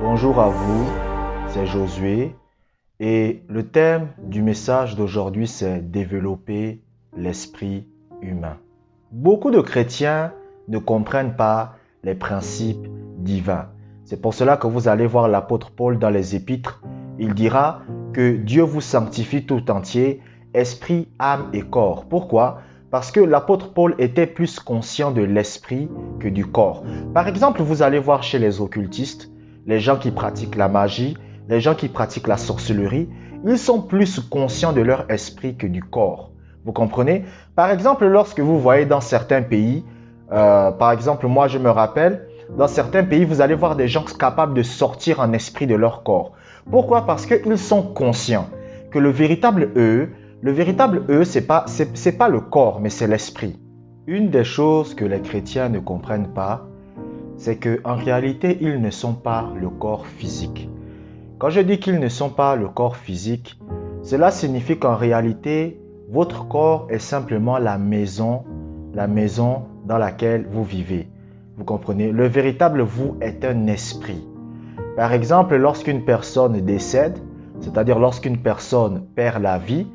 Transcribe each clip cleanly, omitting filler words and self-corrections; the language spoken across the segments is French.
Bonjour à vous, c'est Josué et le thème du message d'aujourd'hui c'est développer l'esprit humain. Beaucoup de chrétiens ne comprennent pas les principes divins. C'est pour cela que vous allez voir l'apôtre Paul dans les Épîtres. Il dira que Dieu vous sanctifie tout entier, esprit, âme et corps. Pourquoi ? Parce que l'apôtre Paul était plus conscient de l'esprit que du corps. Par exemple, vous allez voir chez les occultistes, les gens qui pratiquent la magie, les gens qui pratiquent la sorcellerie, ils sont plus conscients de leur esprit que du corps. Vous comprenez? Par exemple, lorsque vous voyez dans certains pays, par exemple, moi je me rappelle, dans certains pays, vous allez voir des gens capables de sortir en esprit de leur corps. Pourquoi? Parce qu'ils sont conscients que le véritable eux, c'est pas le corps, mais c'est l'esprit. Une des choses que les chrétiens ne comprennent pas, c'est qu'en réalité, ils ne sont pas le corps physique. Quand je dis qu'ils ne sont pas le corps physique, cela signifie qu'en réalité, votre corps est simplement la maison dans laquelle vous vivez. Vous comprenez? Le véritable vous est un esprit. Par exemple, lorsqu'une personne décède, c'est-à-dire lorsqu'une personne perd la vie,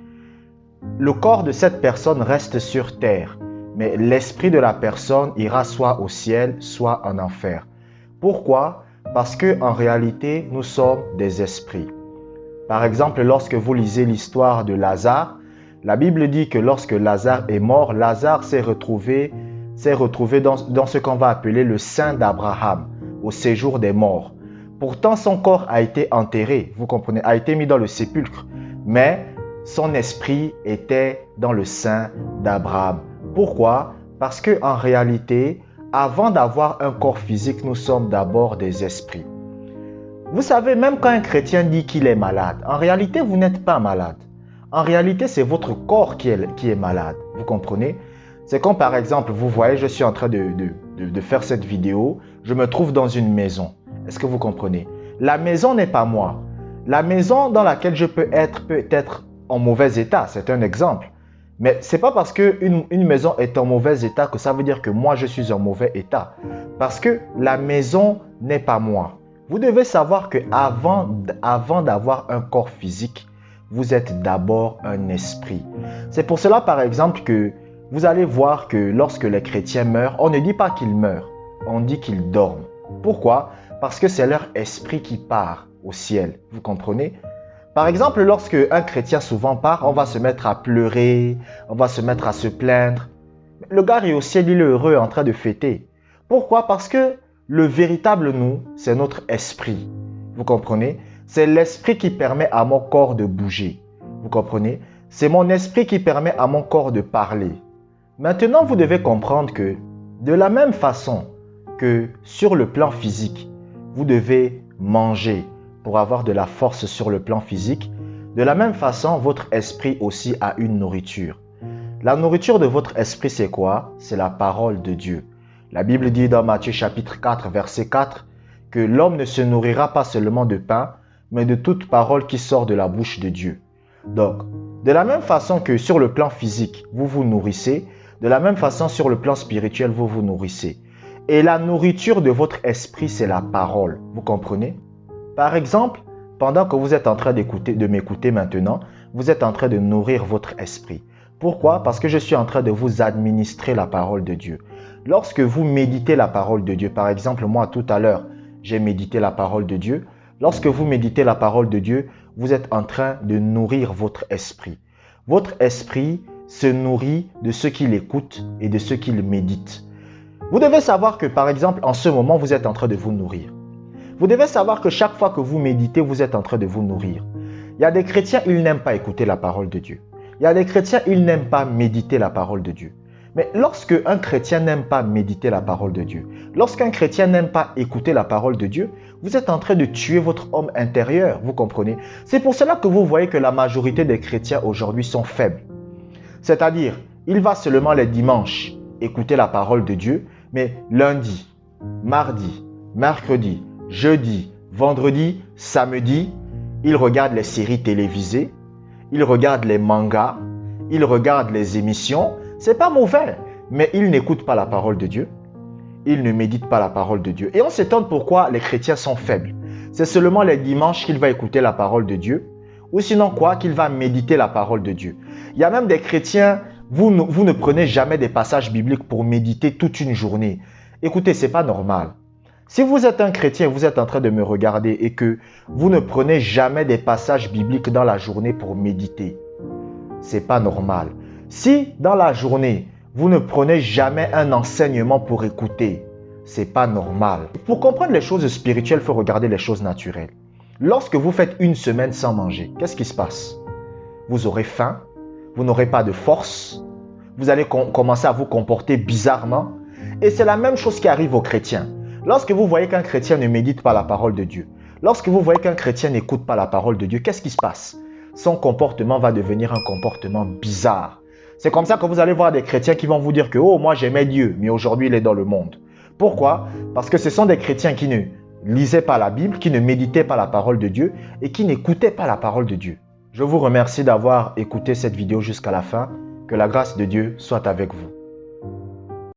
le corps de cette personne reste sur terre, mais l'esprit de la personne ira soit au ciel, soit en enfer. Pourquoi? Parce qu'en réalité, nous sommes des esprits. Par exemple, lorsque vous lisez l'histoire de Lazare, la Bible dit que lorsque Lazare est mort, Lazare s'est retrouvé dans ce qu'on va appeler le sein d'Abraham, au séjour des morts. Pourtant, son corps a été enterré, vous comprenez, a été mis dans le sépulcre, mais son esprit était dans le sein d'Abraham. Pourquoi? Parce qu'en réalité, avant d'avoir un corps physique, nous sommes d'abord des esprits. Vous savez, même quand un chrétien dit qu'il est malade, en réalité, vous n'êtes pas malade. En réalité, c'est votre corps qui est malade. Vous comprenez? C'est comme par exemple, vous voyez, je suis en train de faire cette vidéo, je me trouve dans une maison. Est-ce que vous comprenez? La maison n'est pas moi. La maison dans laquelle je peux être peut-être en mauvais état, c'est un exemple. Mais ce n'est pas parce qu'une maison est en mauvais état que ça veut dire que moi je suis en mauvais état. Parce que la maison n'est pas moi. Vous devez savoir qu'avant d'avoir un corps physique, vous êtes d'abord un esprit. C'est pour cela par exemple que vous allez voir que lorsque les chrétiens meurent, on ne dit pas qu'ils meurent, on dit qu'ils dorment. Pourquoi? Parce que c'est leur esprit qui part au ciel. Vous comprenez? Par exemple, lorsque un chrétien souvent part, on va se mettre à pleurer, on va se mettre à se plaindre. Le gars est au ciel, il est heureux en train de fêter. Pourquoi? Parce que le véritable nous, c'est notre esprit. Vous comprenez? C'est l'esprit qui permet à mon corps de bouger. Vous comprenez? C'est mon esprit qui permet à mon corps de parler. Maintenant, vous devez comprendre que de la même façon que sur le plan physique, vous devez manger pour avoir de la force sur le plan physique, de la même façon, votre esprit aussi a une nourriture. La nourriture de votre esprit, c'est quoi? C'est la parole de Dieu. La Bible dit dans Matthieu chapitre 4, verset 4, que l'homme ne se nourrira pas seulement de pain, mais de toute parole qui sort de la bouche de Dieu. Donc, de la même façon que sur le plan physique, vous vous nourrissez, de la même façon sur le plan spirituel, vous vous nourrissez. Et la nourriture de votre esprit, c'est la parole. Vous comprenez? Par exemple, pendant que vous êtes en train de m'écouter maintenant, vous êtes en train de nourrir votre esprit. Pourquoi? Parce que je suis en train de vous administrer la parole de Dieu. Lorsque vous méditez la parole de Dieu, par exemple, moi tout à l'heure, j'ai médité la parole de Dieu. Lorsque vous méditez la parole de Dieu, vous êtes en train de nourrir votre esprit. Votre esprit se nourrit de ce qu'il écoute et de ce qu'il médite. Vous devez savoir que, par exemple, en ce moment, vous êtes en train de vous nourrir. Vous devez savoir que chaque fois que vous méditez, vous êtes en train de vous nourrir. Il y a des chrétiens, ils n'aiment pas écouter la parole de Dieu. Il y a des chrétiens, ils n'aiment pas méditer la parole de Dieu. Mais lorsque un chrétien n'aime pas méditer la parole de Dieu, lorsqu'un chrétien n'aime pas écouter la parole de Dieu, vous êtes en train de tuer votre homme intérieur, vous comprenez? C'est pour cela que vous voyez que la majorité des chrétiens aujourd'hui sont faibles. C'est-à-dire, il va seulement les dimanches écouter la parole de Dieu, mais lundi, mardi, mercredi, jeudi, vendredi, samedi, il regarde les séries télévisées, il regarde les mangas, il regarde les émissions. C'est pas mauvais, mais il n'écoute pas la parole de Dieu. Il ne médite pas la parole de Dieu. Et on s'étonne pourquoi les chrétiens sont faibles. C'est seulement les dimanches qu'il va écouter la parole de Dieu. Ou sinon quoi? Qu'il va méditer la parole de Dieu. Il y a même des chrétiens, vous ne prenez jamais des passages bibliques pour méditer toute une journée. Écoutez, ce n'est pas normal. Si vous êtes un chrétien, vous êtes en train de me regarder et que vous ne prenez jamais des passages bibliques dans la journée pour méditer, ce n'est pas normal. Si dans la journée, vous ne prenez jamais un enseignement pour écouter, ce n'est pas normal. Pour comprendre les choses spirituelles, il faut regarder les choses naturelles. Lorsque vous faites une semaine sans manger, qu'est-ce qui se passe? Vous aurez faim, vous n'aurez pas de force, vous allez commencer à vous comporter bizarrement. Et c'est la même chose qui arrive aux chrétiens. Lorsque vous voyez qu'un chrétien ne médite pas la parole de Dieu, lorsque vous voyez qu'un chrétien n'écoute pas la parole de Dieu, qu'est-ce qui se passe? Son comportement va devenir un comportement bizarre. C'est comme ça que vous allez voir des chrétiens qui vont vous dire que « Oh, moi j'aimais Dieu, mais aujourd'hui il est dans le monde. » Pourquoi? Parce que ce sont des chrétiens qui ne lisaient pas la Bible, qui ne méditaient pas la parole de Dieu et qui n'écoutaient pas la parole de Dieu. Je vous remercie d'avoir écouté cette vidéo jusqu'à la fin. Que la grâce de Dieu soit avec vous.